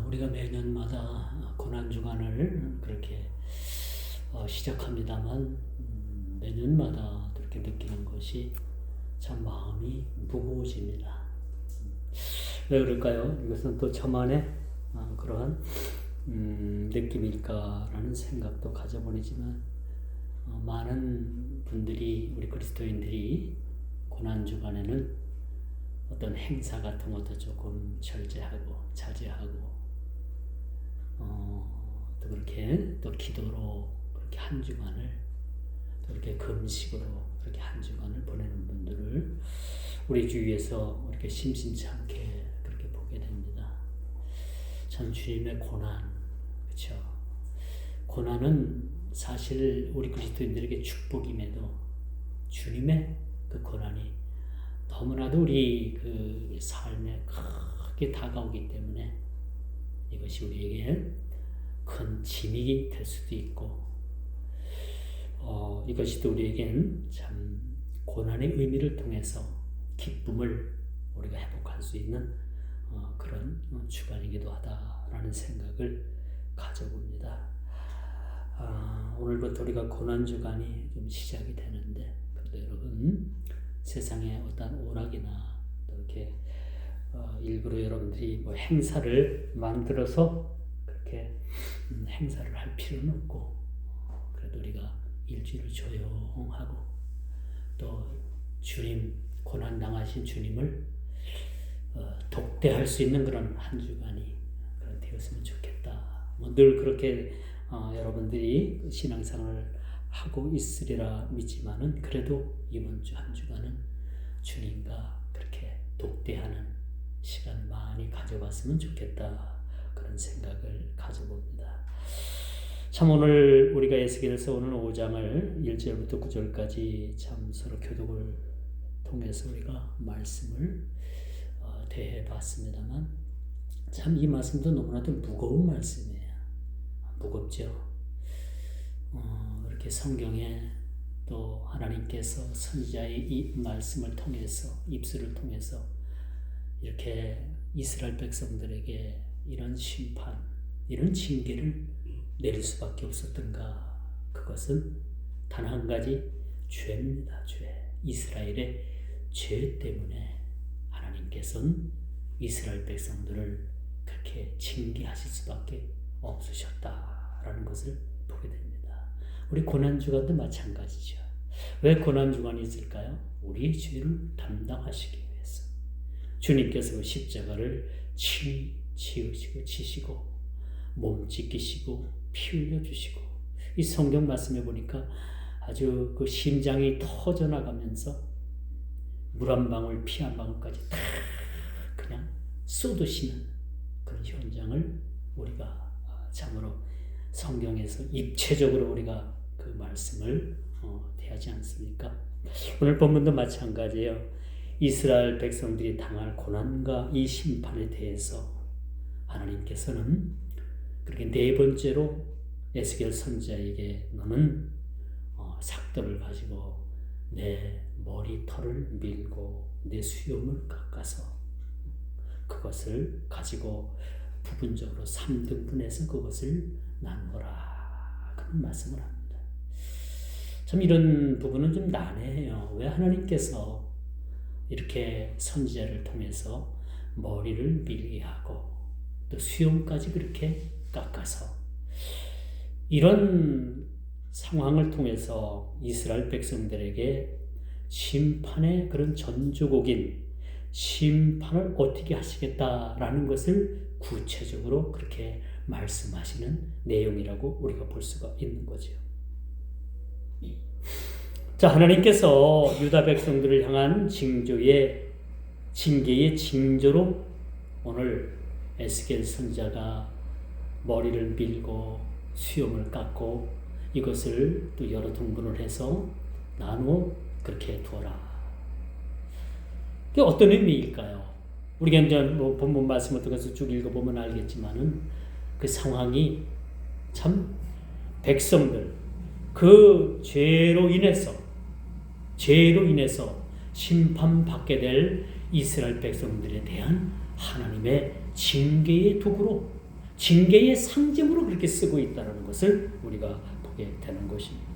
우리가 매년마다 고난주간을 그렇게 시작합니다만 매년마다 그렇게 느끼는 것이 참 마음이 무거워집니다. 왜 그럴까요? 이것은 또 저만의 그러한 느낌일까라는 생각도 가져보내지만 많은 분들이 우리 그리스도인들이 고난주간에는 어떤 행사 같은 것도 조금 절제하고 자제하고 또 그렇게 또 기도로 그렇게 한 주간을 또 이렇게 금식으로 그렇게 한 주간을 보내는 분들을 우리 주위에서 이렇게 심심치 않게 그렇게 보게 됩니다. 참 주님의 고난, 그렇죠? 고난은 사실 우리 그리스도인들에게 축복임에도 주님의 그 고난이 너무나도 우리 그 삶에 크게 다가오기 때문에 이것이 우리에게 큰 짐이 될 수도 있고 이것이 또 우리에겐 참 고난의 의미를 통해서 기쁨을 우리가 회복할 수 있는 그런 주간이기도 하다라는 생각을 가져봅니다. 오늘부터 우리가 고난주간이 좀 시작이 되는데 그래도 여러분 세상에 어떤 오락이나 또 이렇게 일부러 여러분들이 뭐 행사를 만들어서 그렇게 행사를 할 필요는 없고 그래도 우리가 일주일을 조용하고 또 주님 고난 당하신 주님을 독대할 수 있는 그런 한 주간이 그런 되었으면 좋겠다. 뭐 늘 그렇게 여러분들이 신앙생활을 하고 있으리라 믿지만은 그래도 이번 주 한 주간은 주님과 그렇게 독대하는 시간을 많이 가져봤으면 좋겠다 그런 생각을 가져봅니다. 참 오늘 우리가 에스겔서 오늘 5장을 1절부터 9절까지 참 서로 교독을 통해서 우리가 말씀을 대해봤습니다만 참 이 말씀도 너무나도 무거운 말씀이에요. 무겁죠. 이렇게 성경에 또 하나님께서 선지자의 이 말씀을 통해서 입술을 통해서 이렇게 이스라엘 백성들에게 이런 심판, 이런 징계를 내릴 수밖에 없었던가? 그것은 단 한 가지 죄입니다. 죄. 이스라엘의 죄 때문에 하나님께서는 이스라엘 백성들을 그렇게 징계하실 수밖에 없으셨다라는 것을 보게 됩니다. 우리 고난주간도 마찬가지죠. 왜 고난주간이 있을까요? 우리의 죄를 담당하시기 위해서. 주님께서 그 십자가를 지시고 몸 찢기시고 피 흘려주시고 이 성경 말씀에 보니까 아주 그 심장이 터져나가면서 물 한 방울 피 한 방울까지 다 그냥 쏟으시는 그런 현장을 우리가 참으로 성경에서 입체적으로 우리가 그 말씀을 대하지 않습니까? 오늘 본문도 마찬가지예요. 이스라엘 백성들이 당할 고난과 이 심판에 대해서 하나님께서는 그렇게 네 번째로 에스겔 선지자에게 너는 삭도를 가지고 내 머리털을 밀고 내 수염을 깎아서 그것을 가지고 부분적으로 3등분해서 그것을 나누어라 그런 말씀을 합니다. 참 이런 부분은 좀 난해해요. 왜 하나님께서 이렇게 선지자를 통해서 머리를 밀게 하고 또 수염까지 그렇게 깎아서 이런 상황을 통해서 이스라엘 백성들에게 심판의 그런 전조곡인 심판을 어떻게 하시겠다라는 것을 구체적으로 그렇게 말씀하시는 내용이라고 우리가 볼 수가 있는 거죠. 자, 하나님께서 유다 백성들을 향한 징계의 징조로 오늘 에스겔 선지자가 머리를 밀고 수염을 깎고 이것을 또 여러 등분을 해서 나누어 그렇게 두어라. 그게 어떤 의미일까요? 우리가 이제 뭐 본문 말씀을 통해서 쭉 읽어보면 알겠지만은 그 상황이 참 백성들 그 죄로 인해서 심판받게 될 이스라엘 백성들에 대한 하나님의 징계의 도구로 징계의 상징으로 그렇게 쓰고 있다는 것을 우리가 보게 되는 것입니다.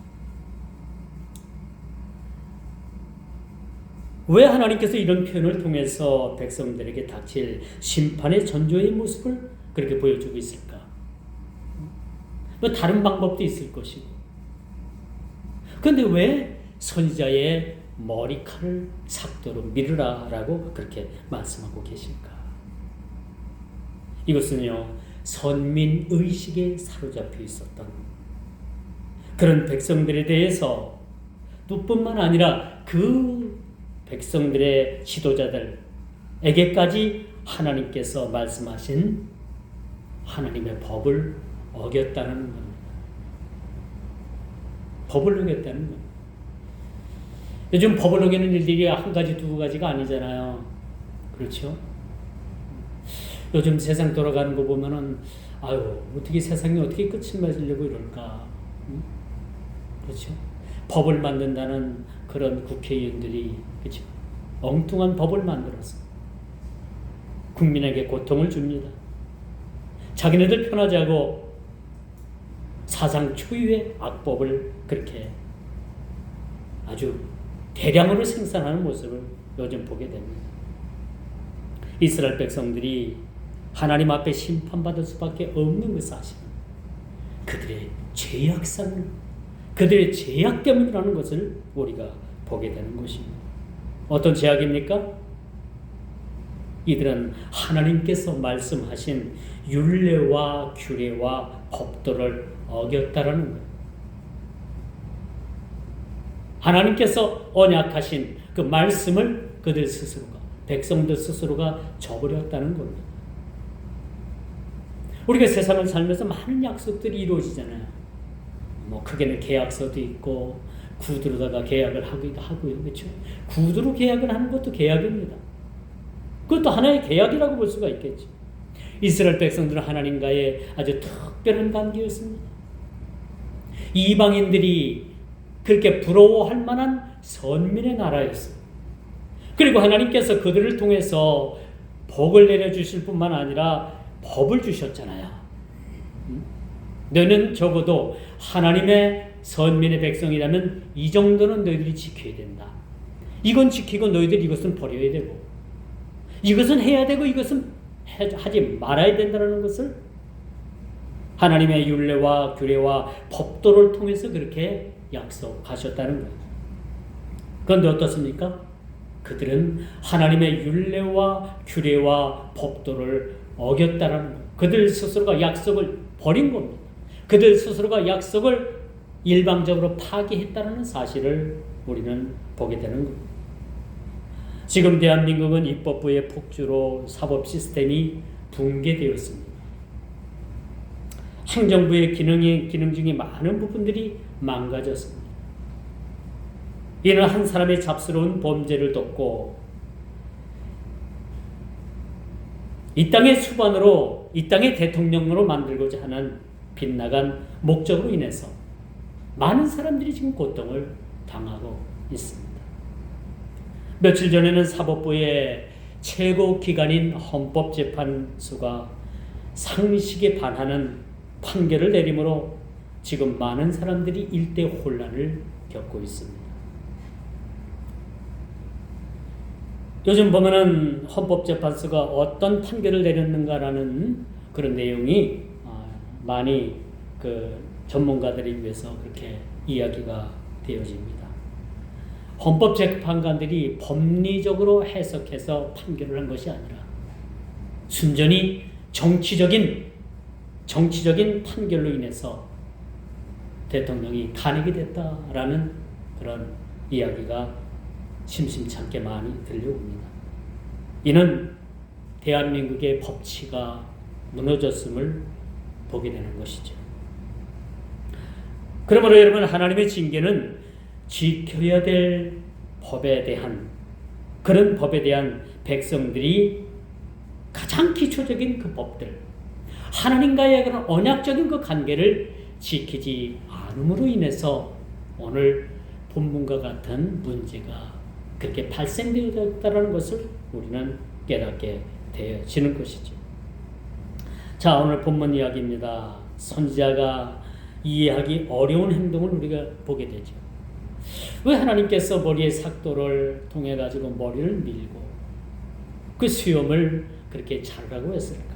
왜 하나님께서 이런 표현을 통해서 백성들에게 닥칠 심판의 전조의 모습을 그렇게 보여주고 있을까? 뭐 다른 방법도 있을 것이고. 그런데 왜 선지자의 머리칼을 삭도로 밀으라 라고 그렇게 말씀하고 계실까? 이것은요, 선민의식에 사로잡혀 있었던 그런 백성들에 대해서 또 뿐만 아니라 그 백성들의 지도자들에게까지 하나님께서 말씀하신 하나님의 법을 어겼다는 겁니다. 법을 어겼다는 겁니다. 요즘 법을 어기는 일들이 한 가지 두 가지가 아니잖아요. 그렇죠? 요즘 세상 돌아가는 거 보면은 아유 어떻게 세상이 어떻게 끝을 맺으려고 이럴까? 그렇죠? 법을 만든다는 그런 국회의원들이 그렇죠? 엉뚱한 법을 만들어서 국민에게 고통을 줍니다. 자기네들 편하자고 사상 초유의 악법을 그렇게 아주 대량으로 생산하는 모습을 요즘 보게 됩니다. 이스라엘 백성들이 하나님 앞에 심판받을 수밖에 없는 그 사실은 그들의 죄악상, 그들의 죄악 때문이라는 것을 우리가 보게 되는 것입니다. 어떤 죄악입니까? 이들은 하나님께서 말씀하신 율례와 규례와 법도를 어겼다라는 거예요. 하나님께서 언약하신 그 말씀을 그들 스스로가, 백성들 스스로가 저버렸다는 겁니다. 우리가 세상을 살면서 많은 약속들이 이루어지잖아요. 뭐 크게는 계약서도 있고 구두로다가 계약을 하기도 하고요. 그렇죠? 구두로 계약을 하는 것도 계약입니다. 그것도 하나의 계약이라고 볼 수가 있겠죠. 이스라엘 백성들은 하나님과의 아주 특별한 관계였습니다. 이방인들이 그렇게 부러워할 만한 선민의 나라였어요. 그리고 하나님께서 그들을 통해서 복을 내려주실 뿐만 아니라 법을 주셨잖아요. 너는 적어도 하나님의 선민의 백성이라면 이 정도는 너희들이 지켜야 된다. 이건 지키고 너희들 이것은 버려야 되고 이것은 해야 되고 이것은 하지 말아야 된다는 것을 하나님의 율례와 규례와 법도를 통해서 그렇게 약속하셨다는 거예요. 그런데 어떻습니까? 그들은 하나님의 율례와 규례와 법도를 어겼다라는 거예요. 그들 스스로가 약속을 버린 겁니다. 그들 스스로가 약속을 일방적으로 파기했다는 사실을 우리는 보게 되는 겁니다. 지금 대한민국은 입법부의 폭주로 사법 시스템이 붕괴되었습니다. 행정부의 기능 중에 많은 부분들이 망가졌습니다. 이는 한 사람의 잡스러운 범죄를 덮고 이 땅의 수반으로, 이 땅의 대통령으로 만들고자 하는 빗나간 목적으로 인해서 많은 사람들이 지금 고통을 당하고 있습니다. 며칠 전에는 사법부의 최고 기관인 헌법재판소가 상식에 반하는 판결을 내림으로 지금 많은 사람들이 일대 혼란을 겪고 있습니다. 요즘 보면은 헌법재판소가 어떤 판결을 내렸는가라는 그런 내용이 많이 그 전문가들에 의해서 그렇게 이야기가 되어집니다. 헌법재판관들이 법리적으로 해석해서 판결을 한 것이 아니라 순전히 정치적인 판결로 인해서 대통령이 탄핵이 됐다라는 그런 이야기가 심심찮게 많이 들려옵니다. 이는 대한민국의 법치가 무너졌음을 보게 되는 것이죠. 그러므로 여러분, 하나님의 징계는 지켜야 될 법에 대한, 그런 법에 대한 백성들이 가장 기초적인 그 법들, 하나님과의 그런 언약적인 그 관계를 지키지 않음으로 인해서 오늘 본문과 같은 문제가 그렇게 발생되었다는 것을 우리는 깨닫게 되어지는 것이죠. 자, 오늘 본문 이야기입니다. 선지자가 이해하기 어려운 행동을 우리가 보게 되죠. 왜 하나님께서 머리의 삭도를 통해 가지고 머리를 밀고 그 수염을 그렇게 자르라고 했을까?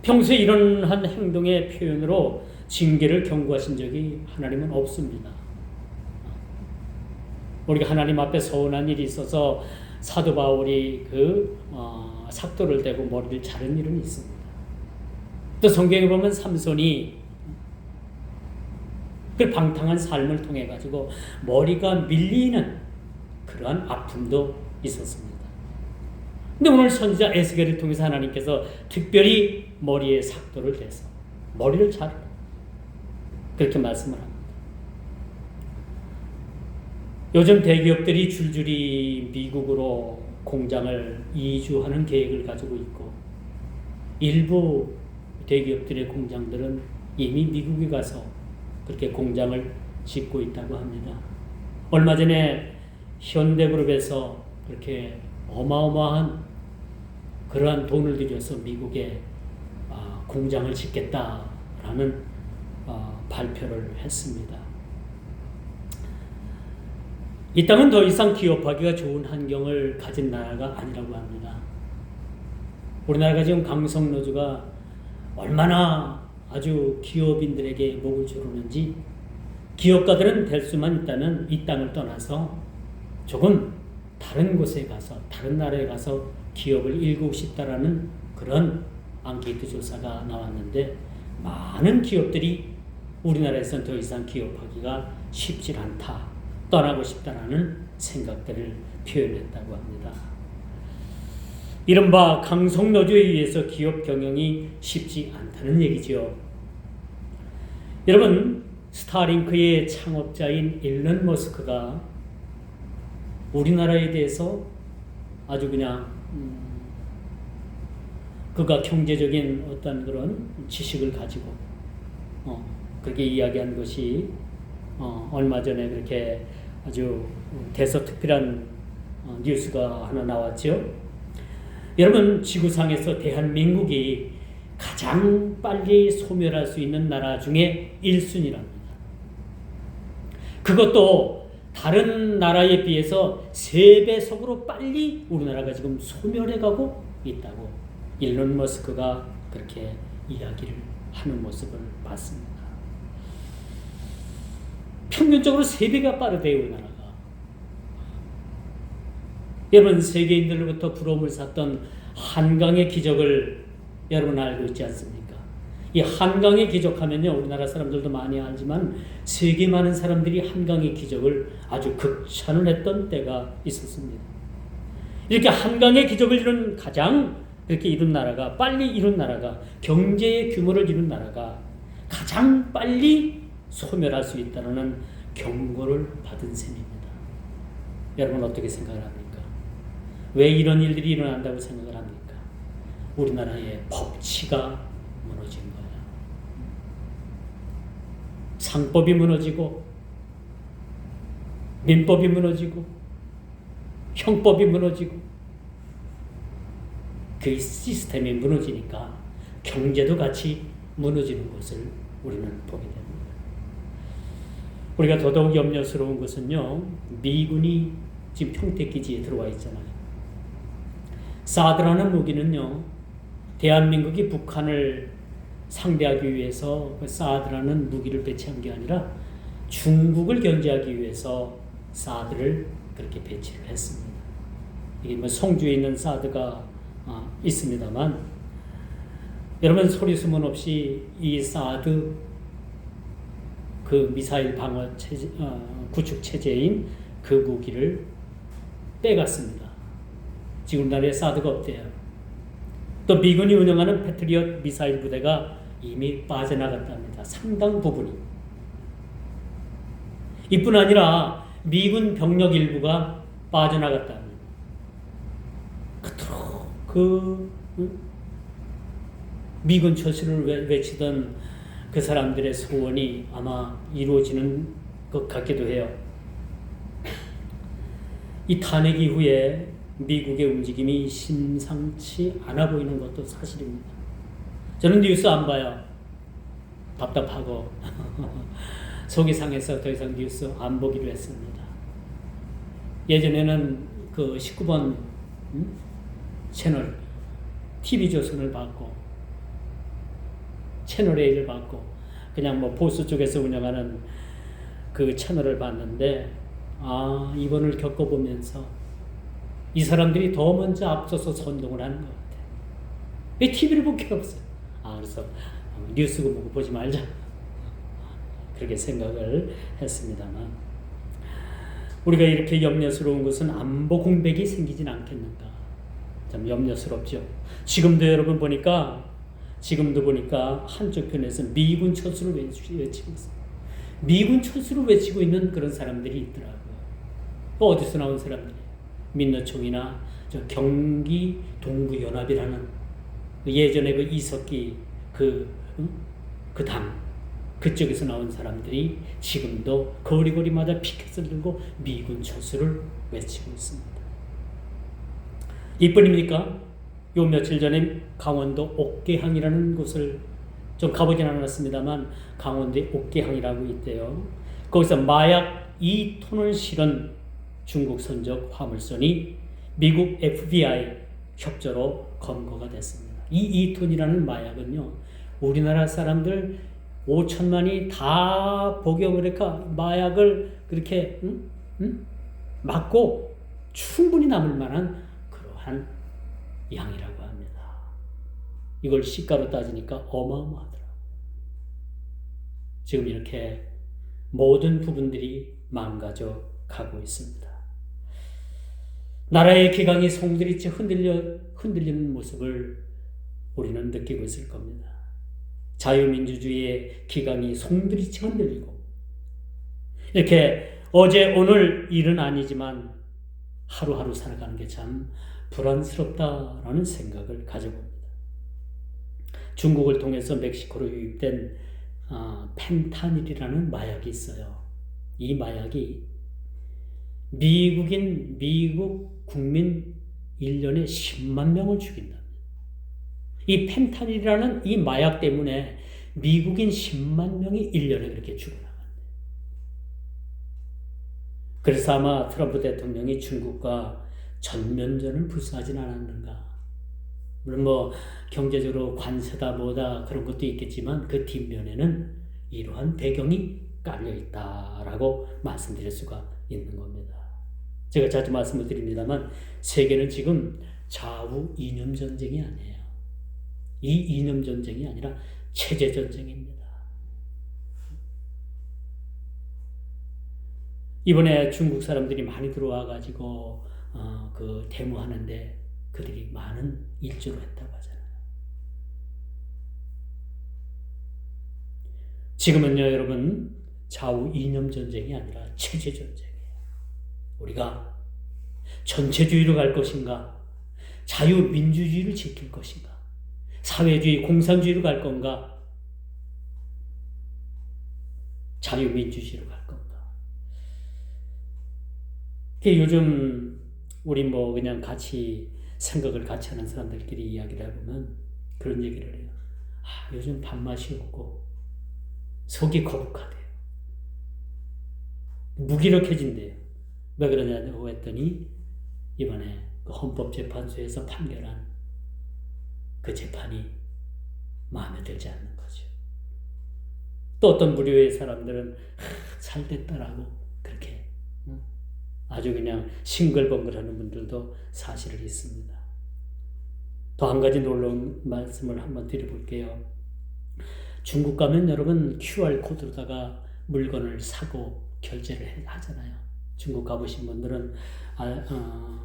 평소에 이런 한 행동의 표현으로 징계를 경고하신 적이 하나님은 없습니다. 우리가 하나님 앞에 서운한 일이 있어서 사도 바울이 삭도를 대고 머리를 자른 일은 있습니다. 또 성경에 보면 삼손이 그 방탕한 삶을 통해 가지고 머리가 밀리는 그러한 아픔도 있었습니다. 근데 오늘 선지자 에스겔을 통해서 하나님께서 특별히 머리에 삭도를 대서 머리를 자르라 그렇게 말씀을 합니다. 요즘 대기업들이 줄줄이 미국으로 공장을 이주하는 계획을 가지고 있고 일부 대기업들의 공장들은 이미 미국에 가서 그렇게 공장을 짓고 있다고 합니다. 얼마 전에 현대그룹에서 그렇게 어마어마한 그러한 돈을 들여서 미국에 공장을 짓겠다라는 발표를 했습니다. 이 땅은 더 이상 기업하기가 좋은 환경을 가진 나라가 아니라고 합니다. 우리나라가 지금 강성노조가 얼마나 아주 기업인들에게 목을 조르는지 기업가들은 될 수만 있다면 이 땅을 떠나서 조금 다른 곳에 가서 다른 나라에 가서 기업을 일구고 싶다라는 그런 앙케이트 조사가 나왔는데 많은 기업들이 우리나라에서는 더 이상 기업하기가 쉽지 않다. 떠나고 싶다라는 생각들을 표현했다고 합니다. 이른바 강성노조에 의해서 기업 경영이 쉽지 않다는 얘기죠. 여러분, 스타링크의 창업자인 일론 머스크가 우리나라에 대해서 아주 그냥 그가 경제적인 어떤 그런 지식을 가지고 그렇게 이야기한 것이 얼마 전에 그렇게 아주 대서특필한 뉴스가 하나 나왔죠. 여러분, 지구상에서 대한민국이 가장 빨리 소멸할 수 있는 나라 중에 1순위랍니다. 그것도 다른 나라에 비해서 3배속으로 빨리 우리나라가 지금 소멸해가고 있다고 일론 머스크가 그렇게 이야기를 하는 모습을 봤습니다. 평균적으로 3배가 빠르대요, 우리나라가. 여러분, 세계인들로부터 부러움을 샀던 한강의 기적을 여러분 알고 있지 않습니까? 이 한강의 기적 하면요, 우리나라 사람들도 많이 알지만 세계 많은 사람들이 한강의 기적을 아주 극찬을 했던 때가 있었습니다. 이렇게 한강의 기적을 이룬 가장 이렇게 이룬 나라가, 빨리 이룬 나라가, 경제의 규모를 이룬 나라가 가장 빨리 소멸할 수 있다는 경고를 받은 셈입니다. 여러분 어떻게 생각을 합니까? 왜 이런 일들이 일어난다고 생각을 합니까? 우리나라의 법치가 무너진 거예요. 상법이 무너지고 민법이 무너지고 형법이 무너지고 그 시스템이 무너지니까 경제도 같이 무너지는 것을 우리는 보게 됩니다. 우리가 더더욱 염려스러운 것은요, 미군이 지금 평택기지에 들어와 있잖아요. 사드라는 무기는요, 대한민국이 북한을 상대하기 위해서 그 사드라는 무기를 배치한 게 아니라 중국을 견제하기 위해서 사드를 그렇게 배치를 했습니다. 이게 뭐 송주에 있는 사드가 있습니다만, 여러분 소리 소문 없이 이 사드 그 미사일 방어 체제, 구축 체제인 그 무기를 빼갔습니다. 지금 우리나라에 사드가 없대요. 또 미군이 운영하는 패트리엇 미사일 부대가 이미 빠져나갔답니다. 상당 부분이. 이뿐 아니라 미군 병력 일부가 빠져나갔답니다. 그토록 미군 처신을 외치던 그 사람들의 소원이 아마 이루어지는 것 같기도 해요. 이 탄핵 이후에 미국의 움직임이 심상치 않아 보이는 것도 사실입니다. 저는 뉴스 안 봐요. 답답하고 속이 상해서 더 이상 뉴스 안 보기로 했습니다. 예전에는 그 19번 채널 TV조선을 봤고 채널 A를 봤고 그냥 뭐 보수 쪽에서 운영하는 그 채널을 봤는데 이번을 겪어보면서 이 사람들이 더 먼저 앞서서 선동을 하는 것 같아요. 왜 TV를 볼 게 없어요? 그래서 뉴스고 뭐고 보지 말자. 그렇게 생각을 했습니다만 우리가 이렇게 염려스러운 것은 안보 공백이 생기진 않겠는가. 참 염려스럽죠. 지금도 여러분 보니까 한쪽 편에서 미군 철수를 외치고 있어요. 미군 철수를 외치고 있는 그런 사람들이 있더라고요. 또 어디서 나온 사람들이에요? 민노총이나 경기 동부연합이라는 예전에 그 이석기 그 당 그쪽에서 나온 사람들이 지금도 거리마다 피켓을 들고 미군 철수를 외치고 있습니다. 이뿐입니까? 요 며칠 전에 강원도 옥계항이라는 곳을 좀 가보진 않았습니다만 강원도에 옥계항이라고 있대요. 거기서 마약 2톤을 실은 중국 선적 화물선이 미국 FBI 협조로 검거가 됐습니다. 이 2톤이라는 마약은요, 우리나라 사람들 5천만이 다 복용을 해서 마약을 그렇게 맞고 충분히 남을 만한 그러한 양이라고 합니다. 이걸 시가로 따지니까 어마어마하더라고요. 지금 이렇게 모든 부분들이 망가져 가고 있습니다. 나라의 기강이 송두리째 흔들리는 모습을 우리는 느끼고 있을 겁니다. 자유민주주의의 기강이 송두리째 흔들리고 이렇게 어제 오늘 일은 아니지만 하루하루 살아가는 게 참 불안스럽다라는 생각을 가져봅니다. 중국을 통해서 멕시코로 유입된 펜타닐이라는 마약이 있어요. 이 마약이 미국 국민 1년에 10만 명을 죽인다. 이 펜타닐이라는 이 마약 때문에 미국인 10만 명이 1년에 그렇게 죽어나간다. 그래서 아마 트럼프 대통령이 중국과 전면전을 불사하진 않았는가. 물론 뭐 경제적으로 관세다 뭐다 그런 것도 있겠지만 그 뒷면에는 이러한 배경이 깔려있다라고 말씀드릴 수가 있는 겁니다. 제가 자주 말씀을 드립니다만 세계는 지금 좌우 이념 전쟁이 아니에요. 이 이념 전쟁이 아니라 체제 전쟁입니다. 이번에 중국 사람들이 많이 들어와 가지고 그 데모하는데 그들이 많은 일조를 했다고 하잖아요. 지금은요, 여러분, 좌우 이념 전쟁이 아니라 체제 전쟁이에요. 우리가 전체주의로 갈 것인가, 자유민주주의를 지킬 것인가, 사회주의, 공산주의로 갈 건가, 자유민주주의로 갈 건가. 요즘 우리 뭐 그냥 같이 생각을 같이 하는 사람들끼리 이야기를 해보면 그런 얘기를 해요. 요즘 밥맛이 없고 속이 거북하대요. 무기력해진대요. 왜 그러냐고 했더니 이번에 그 헌법재판소에서 판결한 그 재판이 마음에 들지 않는 거죠. 또 어떤 부류의 사람들은 잘 됐다라고 그렇게 아주 그냥 싱글벙글하는 분들도 사실은 있습니다. 또 한 가지 놀라운 말씀을 한번 드려볼게요. 중국 가면 여러분 QR 코드로다가 물건을 사고 결제를 하잖아요. 중국 가보신 분들은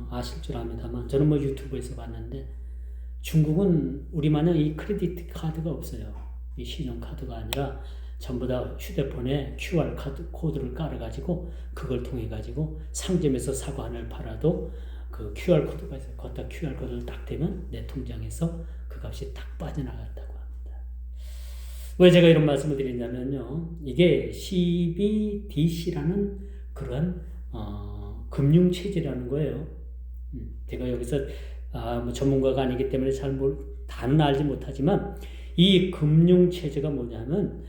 아실 줄 압니다만 저는 뭐 유튜브에서 봤는데 중국은 우리 마냥 이 크레디트 카드가 없어요. 이 신용카드가 아니라 전부 다 휴대폰에 QR 코드를 깔아가지고 그걸 통해가지고 상점에서 사과 하나를 팔아도 그 QR 코드가 있어요. 거기다 QR 코드를 딱 대면 내 통장에서 그 값이 딱 빠져나갔다고 합니다. 왜 제가 이런 말씀을 드리냐면요. 이게 CBDC라는 그런 금융체제라는 거예요. 제가 여기서 뭐 전문가가 아니기 때문에 다는 알지 못하지만 이 금융체제가 뭐냐면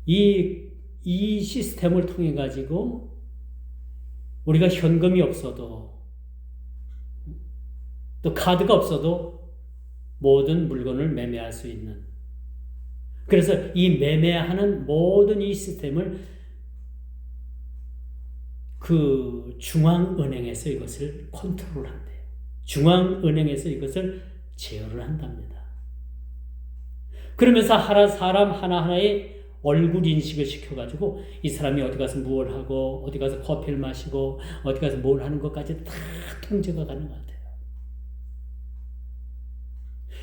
이 시스템을 통해 가지고 우리가 현금이 없어도 또 카드가 없어도 모든 물건을 매매할 수 있는, 그래서 이 매매하는 모든 이 시스템을 그 중앙은행에서 이것을 컨트롤한대요. 중앙은행에서 이것을 제어를 한답니다. 그러면서 사람 하나하나의 얼굴 인식을 시켜가지고 이 사람이 어디 가서 뭘 하고 어디 가서 커피를 마시고 어디 가서 뭘 하는 것까지 다 통제가 가능하대요.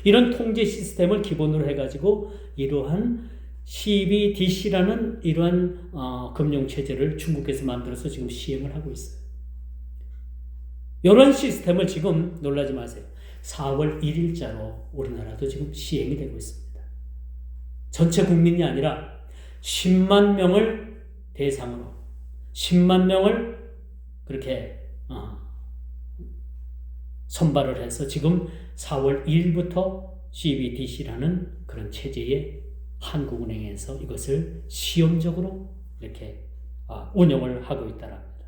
이런 통제 시스템을 기본으로 해가지고 이러한 CBDC라는 이러한 금융체제를 중국에서 만들어서 지금 시행을 하고 있어요. 이런 시스템을 지금 놀라지 마세요. 4월 1일자로 우리나라도 지금 시행이 되고 있습니다. 전체 국민이 아니라 10만 명을 대상으로 10만 명을 그렇게 선발을 해서 지금 4월 1일부터 CBDC라는 그런 체제에 한국은행에서 이것을 시험적으로 이렇게 운영을 하고 있다랍니다.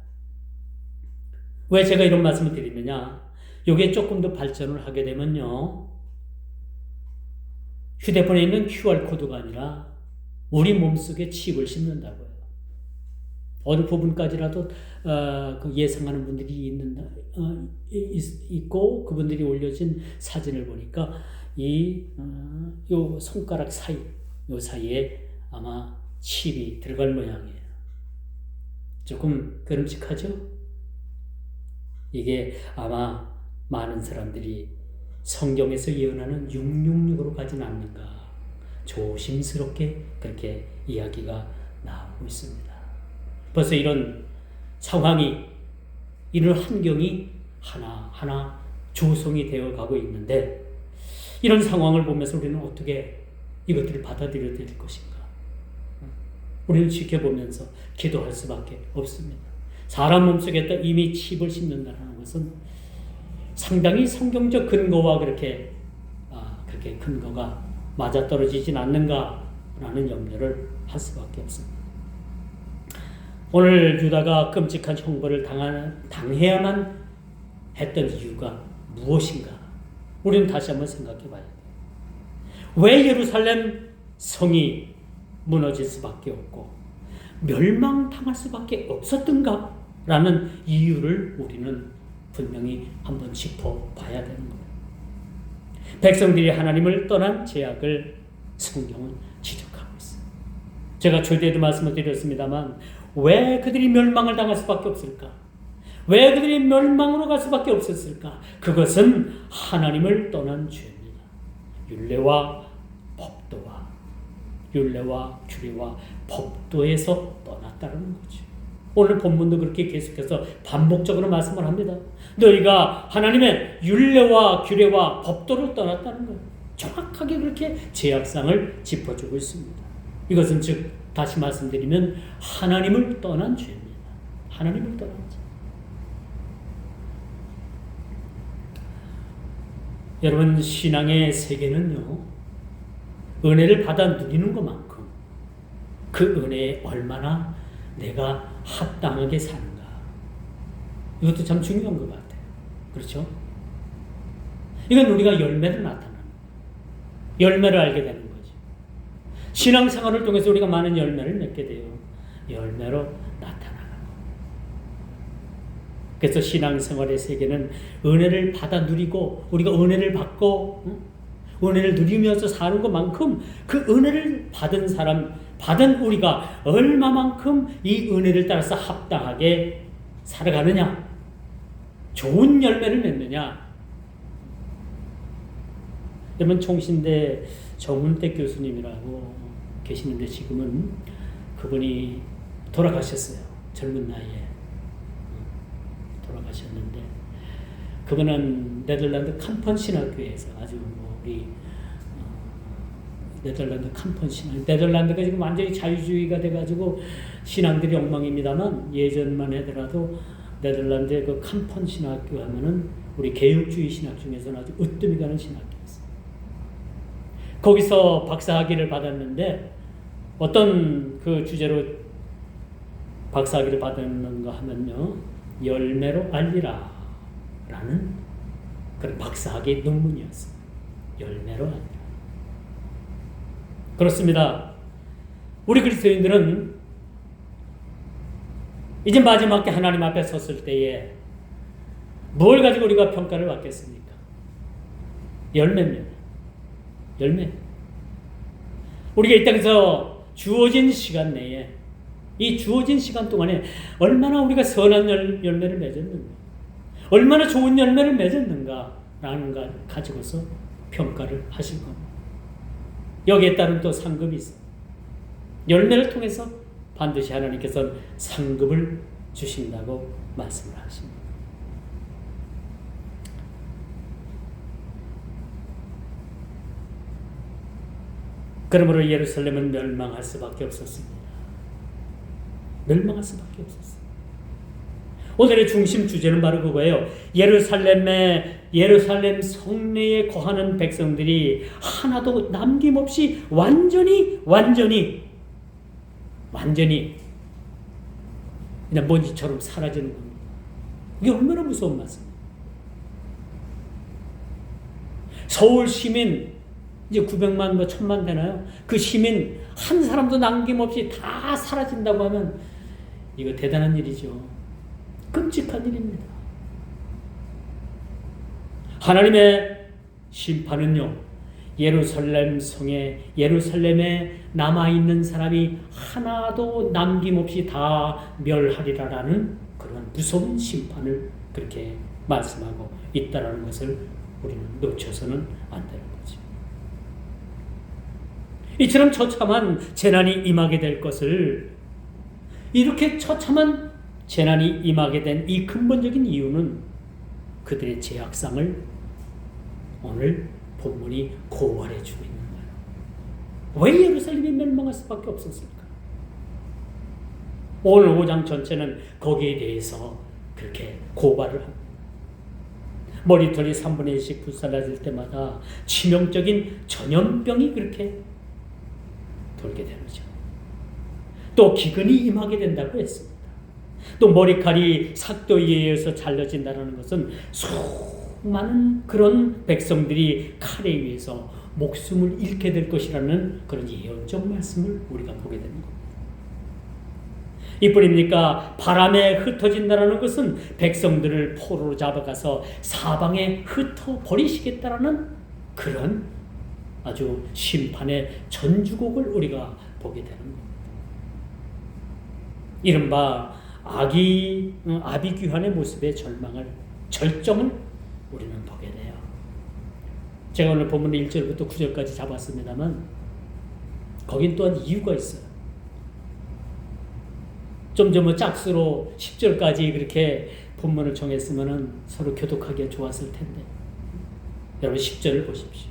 왜 제가 이런 말씀을 드리느냐? 이게 조금 더 발전을 하게 되면요, 휴대폰에 있는 QR코드가 아니라 우리 몸속에 칩을 심는다고요. 어느 부분까지라도 그 예상하는 분들이 있고 그분들이 올려진 사진을 보니까 요 손가락 요 사이에 아마 칩이 들어갈 모양이에요. 조금 그름직하죠? 이게 아마 많은 사람들이 성경에서 예언하는 666으로 가진 않는가 조심스럽게 그렇게 이야기가 나오고 있습니다. 벌써 이런 상황이, 이런 환경이 하나하나 조성이 되어 가고 있는데, 이런 상황을 보면서 우리는 어떻게 이것들을 받아들여야 될 것인가? 우리는 지켜보면서 기도할 수밖에 없습니다. 사람 몸속에다 이미 칩을 심는다는 것은 상당히 성경적 근거와 그렇게 근거가 맞아떨어지진 않는가라는 염려를 할 수밖에 없습니다. 오늘 유다가 끔찍한 형벌을 당해야만 했던 이유가 무엇인가? 우리는 다시 한번 생각해 봐야 돼요. 왜 예루살렘 성이 무너질 수밖에 없고 멸망당할 수밖에 없었던가? 라는 이유를 우리는 분명히 한번 짚어봐야 되는 거예요. 백성들이 하나님을 떠난 죄악을 성경은 지적하고 있어요. 제가 초대에도 말씀을 드렸습니다만 왜 그들이 멸망을 당할 수밖에 없을까? 왜 그들이 멸망으로 갈 수밖에 없었을까? 그것은 하나님을 떠난 죄입니다. 율례와 규례와 법도에서 떠났다는 거죠. 오늘 본문도 그렇게 계속해서 반복적으로 말씀을 합니다. 너희가 하나님의 율례와 규례와 법도를 떠났다는 거예요. 정확하게 그렇게 죄악상을 짚어주고 있습니다. 이것은 즉 다시 말씀드리면 하나님을 떠난 죄입니다. 하나님을 떠난 죄. 여러분, 신앙의 세계는요, 은혜를 받아 누리는 것만큼 그 은혜에 얼마나 내가 합당하게 사는가, 이것도 참 중요한 것 같아요. 그렇죠? 이건 우리가 열매를 나타나는, 열매를 알게 되는 거죠. 신앙생활을 통해서 우리가 많은 열매를 맺게 돼요. 열매로 나타나는 거. 그래서 신앙생활의 세계는 은혜를 받아 누리고, 우리가 은혜를 받고 은혜를 누리면서 사는 것만큼 그 은혜를 받은 사람, 받은 우리가 얼마만큼 이 은혜를 따라서 합당하게 살아가느냐, 좋은 열매를 맺느냐. 여러분, 총신대 정훈택 교수님이라고 계시는데 지금은 그분이 돌아가셨어요. 젊은 나이에 돌아가셨는데, 그분은 네덜란드 캄펀 신학교에서 아주 우리 네덜란드 캄펀 신학, 네덜란드가 지금 완전히 자유주의가 돼가지고 신앙들이 엉망입니다만 예전만 하더라도 네덜란드의 그 캄폰 신학교 하면은 우리 개혁주의 신학 중에서는 아주 으뜸이 가는 신학교였어요. 거기서 박사학위를 받았는데 어떤 그 주제로 박사학위를 받았는가 하면요, 열매로 알리라 라는 그런 박사학위 논문이었어요. 열매로 알리라. 그렇습니다. 우리 그리스도인들은 이제 마지막에 하나님 앞에 섰을 때에 뭘 가지고 우리가 평가를 받겠습니까? 열매입니다. 열매. 우리가 이 땅에서 주어진 시간 내에, 이 주어진 시간 동안에 얼마나 우리가 선한 열매를 맺었는가, 얼마나 좋은 열매를 맺었는가 라는 걸 가지고서 평가를 하실 겁니다. 여기에 따른 또 상급이 있어요. 열매를 통해서 반드시 하나님께서는 상급을 주신다고 말씀을 하십니다. 그러므로 예루살렘은 멸망할 수밖에 없었습니다. 멸망할 수밖에 없었어요. 오늘의 중심 주제는 바로 그거예요. 예루살렘 성내에 거하는 백성들이 하나도 남김없이 완전히 그냥 먼지처럼 사라지는 겁니다. 이게 얼마나 무서운 말씀이에요. 서울 시민 이제 900만, 1000만 되나요? 그 시민 한 사람도 남김없이 다 사라진다고 하면 이거 대단한 일이죠. 끔찍한 일입니다. 하나님의 심판은요, 예루살렘 성에, 예루살렘에 남아있는 사람이 하나도 남김없이 다 멸하리라라는 그런 무서운 심판을 그렇게 말씀하고 있다는 것을 우리는 놓쳐서는 안 되는 거죠. 이처럼 처참한 재난이 임하게 될 것을, 이렇게 처참한 재난이 임하게 된 이 근본적인 이유는 그들의 죄악상을 오늘 본문이 고발해 주고 있는 거예요. 왜 예루살렘이 멸망할 수밖에 없었을까? 오늘 5장 전체는 거기에 대해서 그렇게 고발을 합니다. 머리털이 3분의 1씩 불살라질 때마다 치명적인 전염병이 그렇게 돌게 되죠. 또 기근이 임하게 된다고 했습니다. 또 머리칼이 삭도에 의해서 잘려진다는 것은 수많은 그런 백성들이 칼에 의해서 목숨을 잃게 될 것이라는 그런 예언적 말씀을 우리가 보게 되는 겁니다. 이뿐입니까? 바람에 흩어진다는 것은 백성들을 포로로 잡아가서 사방에 흩어버리시겠다라는 그런 아주 심판의 전주곡을 우리가 보게 되는 겁니다. 이른바 아비규환의 모습의 절정을 우리는 보게 돼요. 제가 오늘 본문 1절부터 9절까지 잡았습니다만 거긴 또한 이유가 있어요. 좀 짝수로 10절까지 그렇게 본문을 정했으면 서로 교독하기가 좋았을 텐데, 여러분 10절을 보십시오.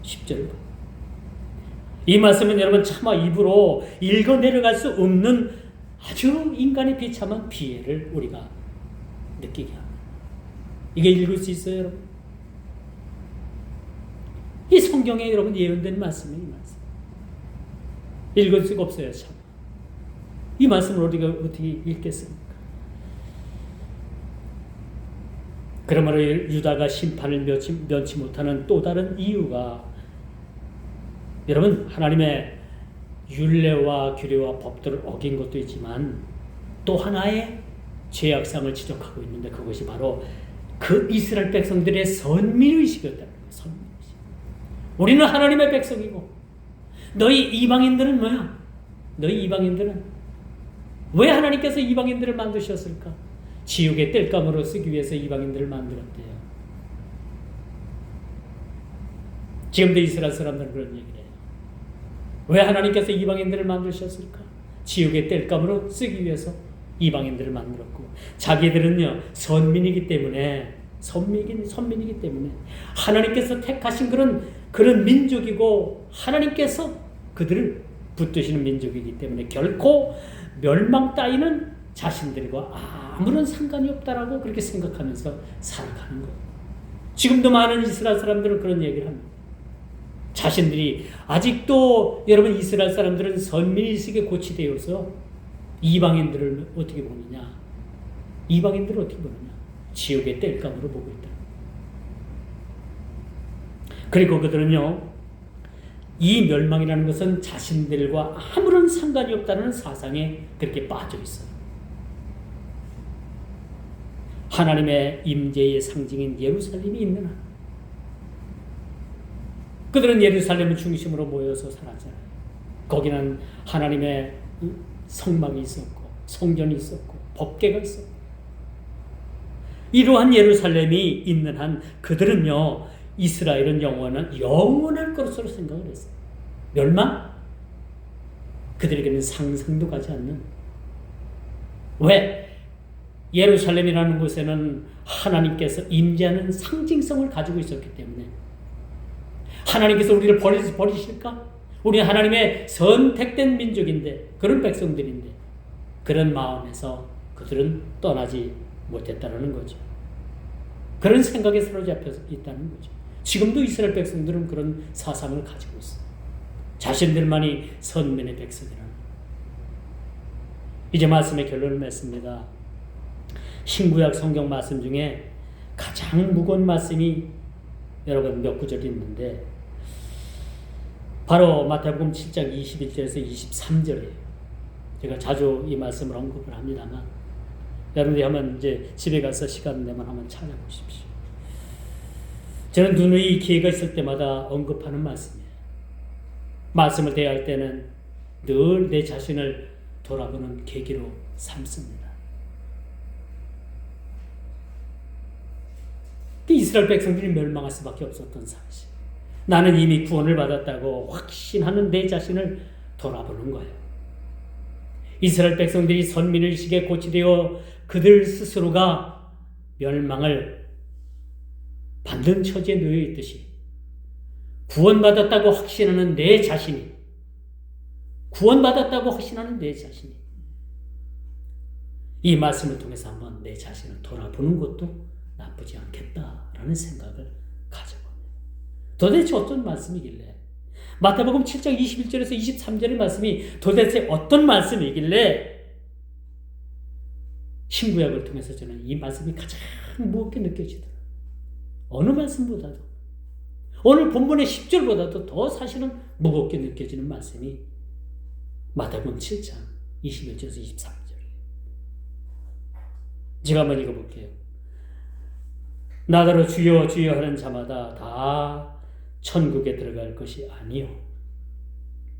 10절을 이 말씀은 여러분 차마 입으로 읽어 내려갈 수 없는 아주 인간의 비참한 피해를 우리가 느끼게 합니다. 이게 읽을 수 있어요, 여러분? 이 성경에 여러분 예언된 말씀이 이 말씀. 읽을 수가 없어요, 참. 이 말씀을 우리가 어떻게 읽겠습니까? 그러므로 유다가 심판을 면치 못하는 또 다른 이유가, 여러분, 하나님의 율례와 규례와 법들을 어긴 것도 있지만 또 하나의 죄악상을 지적하고 있는데, 그것이 바로 그 이스라엘 백성들의 선민의식이었다는 거예요. 선민의식. 우리는 하나님의 백성이고, 너희 이방인들은 뭐야? 너희 이방인들은 왜 하나님께서 이방인들을 만드셨을까? 지옥의 땔감으로 쓰기 위해서 이방인들을 만들었대요. 지금도 이스라엘 사람들은 그런 얘기를 해요. 왜 하나님께서 이방인들을 만드셨을까? 지옥의 땔감으로 쓰기 위해서 이방인들을 만들었고, 자기들은요 선민이기 때문에, 선민이기 때문에 하나님께서 택하신 그런 민족이고, 하나님께서 그들을 붙드시는 민족이기 때문에 결코 멸망 따위는 자신들과 아무런 상관이 없다라고 그렇게 생각하면서 살아가는 거예요. 지금도 많은 이스라엘 사람들은 그런 얘기를 합니다. 자신들이 아직도 여러분 이스라엘 사람들은 선민의식에 고취되어서 이방인들을 어떻게 보느냐? 이방인들을 어떻게 보느냐? 지옥의 땔감으로 보고 있다. 그리고 그들은요, 이 멸망이라는 것은 자신들과 아무런 상관이 없다는 사상에 그렇게 빠져 있어요. 하나님의 임재의 상징인 예루살렘이 있는 한 그들은 예루살렘을 중심으로 모여서 살았잖아요. 거기는 하나님의 성막이 있었고 성전이 있었고 법궤가 있었고 이러한 예루살렘이 있는 한 그들은요 이스라엘은 영원할 것으로 생각을 했어요. 멸망? 그들에게는 상상도 가지 않는. 왜? 예루살렘이라는 곳에는 하나님께서 임재하는 상징성을 가지고 있었기 때문에 하나님께서 우리를 버리실까? 우리는 하나님의 선택된 민족인데 그런 백성들인데 그런 마음에서 그들은 떠나지 못했다는 거죠. 그런 생각에 사로잡혀 있다는 거죠. 지금도 이스라엘 백성들은 그런 사상을 가지고 있어요. 자신들만이 선민의 백성이라는. 이제 말씀의 결론을 맺습니다. 신구약 성경 말씀 중에 가장 무거운 말씀이 여러분 몇 구절이 있는데 바로 마태복음 7장 21절에서 23절이에요. 제가 자주 이 말씀을 언급을 합니다만 여러분들이 한번 이제 집에 가서 시간 내면 한번 찾아보십시오. 저는 누누이 기회가 있을 때마다 언급하는 말씀이에요. 말씀을 대할 때는 늘 내 자신을 돌아보는 계기로 삼습니다. 이스라엘 백성들이 멸망할 수밖에 없었던 사실. 나는 이미 구원을 받았다고 확신하는 내 자신을 돌아보는 거예요. 이스라엘 백성들이 선민의식에 고취되어 그들 스스로가 멸망을 받는 처지에 놓여 있듯이 구원받았다고 확신하는 내 자신이 이 말씀을 통해서 한번 내 자신을 돌아보는 것도 나쁘지 않겠다라는 생각을 가져봅니다. 도대체 어떤 말씀이길래 마태복음 7장 21절에서 23절의 말씀이 도대체 어떤 말씀이길래 신구약을 통해서 저는 이 말씀이 가장 무겁게 느껴지더라고요. 어느 말씀보다도 오늘 본문의 10절보다도 더 사실은 무겁게 느껴지는 말씀이 마태복음 7장 21절에서 23절이에요. 제가 한번 읽어볼게요. 나더러 주여 주여 하는 자마다 다 천국에 들어갈 것이 아니요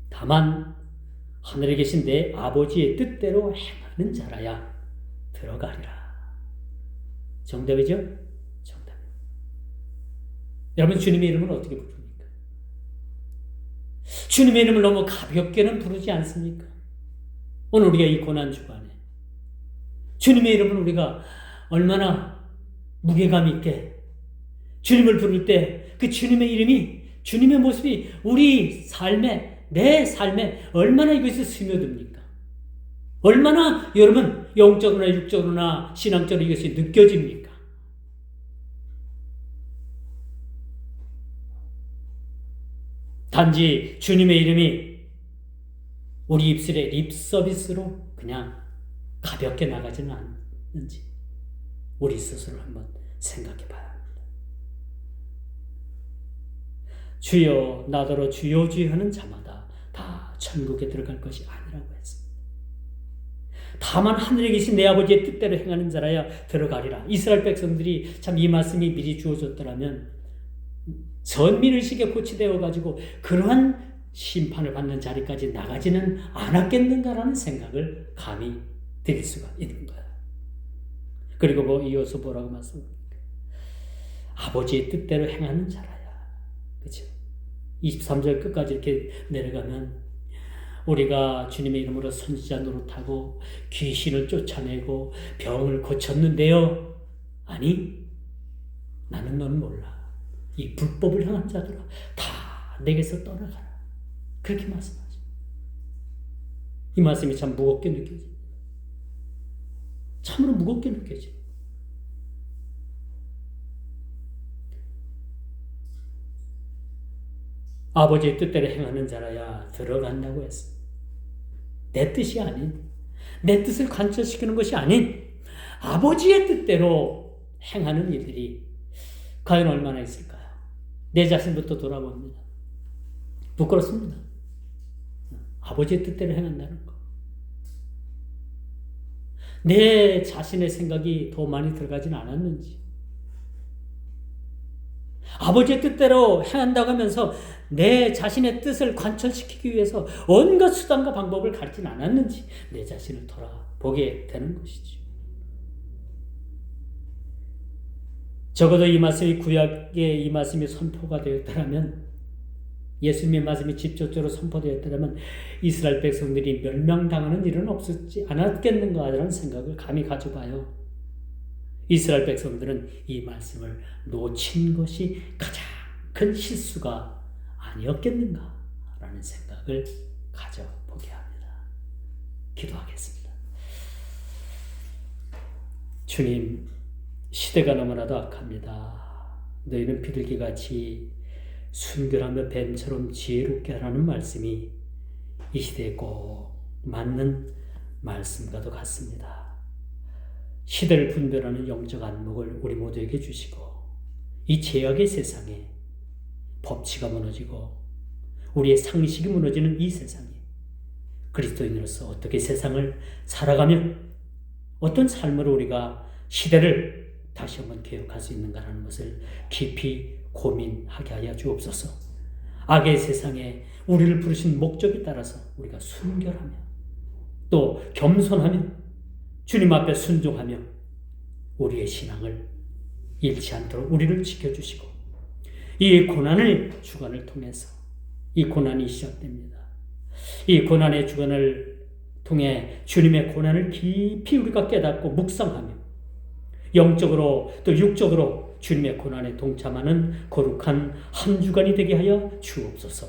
다만 하늘에 계신 내 아버지의 뜻대로 행하는 자라야 들어가리라. 정답이죠? 정답. 여러분 주님의 이름을 어떻게 부릅니까? 주님의 이름을 너무 가볍게는 부르지 않습니까? 오늘 우리가 이 고난 주간에 주님의 이름을 우리가 얼마나 무게감 있게 주님을 부를 때 그 주님의 이름이 주님의 모습이 우리 삶에 내 삶에 얼마나 이것이 스며듭니까? 얼마나 여러분 영적으로나 육적으로나 신앙적으로 이것이 느껴집니까? 단지 주님의 이름이 우리 입술에 립 서비스로 그냥 가볍게 나가지는 않는지 우리 스스로 한번 생각해 봐야 합니다. 주여 나더러 주여 주여 하는 자마다 다 천국에 들어갈 것이 아니라고 했습니다. 다만 하늘에 계신 내 아버지의 뜻대로 행하는 자라야 들어가리라. 이스라엘 백성들이 참 이 말씀이 미리 주어졌더라면 선민의식에 고취되어 가지고 그러한 심판을 받는 자리까지 나가지는 않았겠는가라는 생각을 감히 드릴 수가 있는 거예요. 그리고 이어서 뭐라고 말씀합니까? 아버지의 뜻대로 행하는 자라야. 그렇죠? 23절 끝까지 이렇게 내려가면 우리가 주님의 이름으로 선지자 노릇하고 귀신을 쫓아내고 병을 고쳤는데요. 아니, 나는 너는 몰라. 이 불법을 향한 자들아 다 내게서 떠나가라. 그렇게 말씀하죠. 이 말씀이 참 무겁게 느껴집니다. 참으로 무겁게 느껴져요. 아버지의 뜻대로 행하는 자라야 들어간다고 했어. 내 뜻이 아닌, 내 뜻을 관철시키는 것이 아닌 아버지의 뜻대로 행하는 일들이 과연 얼마나 있을까요? 내 자신부터 돌아봅니다. 부끄럽습니다. 아버지의 뜻대로 행한다는 거. 내 자신의 생각이 더 많이 들어가진 않았는지, 아버지의 뜻대로 행한다고 하면서 내 자신의 뜻을 관철시키기 위해서 온갖 수단과 방법을 가르치진 않았는지 내 자신을 돌아보게 되는 것이죠. 적어도 이 말씀이 구약의 이 말씀이 선포가 되었다면, 예수님의 말씀이 직접적으로 선포되었다면 이스라엘 백성들이 멸망당하는 일은 없었지 않았겠는가라는 생각을 감히 가져봐요. 이스라엘 백성들은 이 말씀을 놓친 것이 가장 큰 실수가 아니었겠는가라는 생각을 가져보게 합니다. 기도하겠습니다. 주님, 시대가 너무나도 악합니다. 너희는 비둘기같이 순결하며 뱀처럼 지혜롭게 하라는 말씀이 이 시대에 꼭 맞는 말씀과도 같습니다. 시대를 분별하는 영적 안목을 우리 모두에게 주시고, 이 죄악의 세상에 법치가 무너지고 우리의 상식이 무너지는 이 세상에 그리스도인으로서 어떻게 세상을 살아가며 어떤 삶으로 우리가 시대를 다시 한번 개혁할 수 있는가라는 것을 깊이 고민하게 하여 주옵소서. 악의 세상에 우리를 부르신 목적에 따라서 우리가 순결하며 또 겸손하며 주님 앞에 순종하며 우리의 신앙을 잃지 않도록 우리를 지켜주시고, 이 고난의 주간을 통해서, 이 고난이 시작됩니다. 이 고난의 주간을 통해 주님의 고난을 깊이 우리가 깨닫고 묵상하며 영적으로 또 육적으로 주님의 고난에 동참하는 거룩한 한 주간이 되게 하여 주옵소서.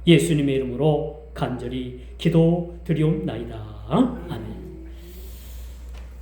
예수님의 이름으로 간절히 기도드리옵나이다. 아멘.